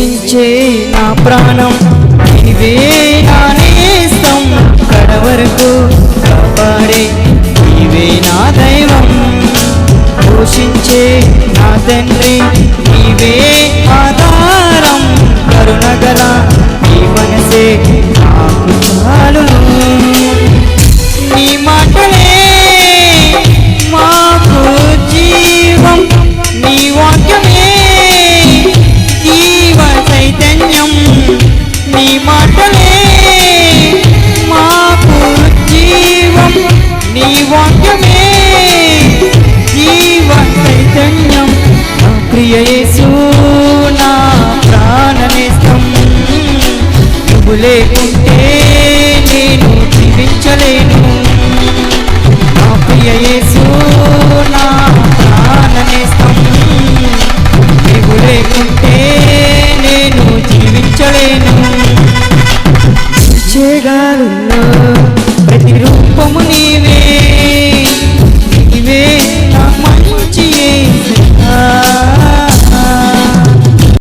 ప్రేమించే నా ప్రాణం నీవే నా నేస్తం, కడవరకు కాపాడే నీవే నా దైవం, పోషించే నా తండ్రి నీవే ఆధారం, కరుణగల నీ మనసే నాకు చాలును. నీ మాటలే మాకు జీవం, నీ వాక్యమే జీవ చైతన్యం, నీ మాటలే మాకు జీవం, నీ వాక్యమే జీవ చైతన్యం. నా ప్రియ యేసు నా ప్రాణనేస్తం, నువ్వు లేకుంటే నేను జీవించలేను. నా ప్రియ యేసు నా ప్రాణనేస్తం, నువ్వు లేకుంటే నేను జీవించలేను. చేయగలను ప్రతిరూపము నీవే,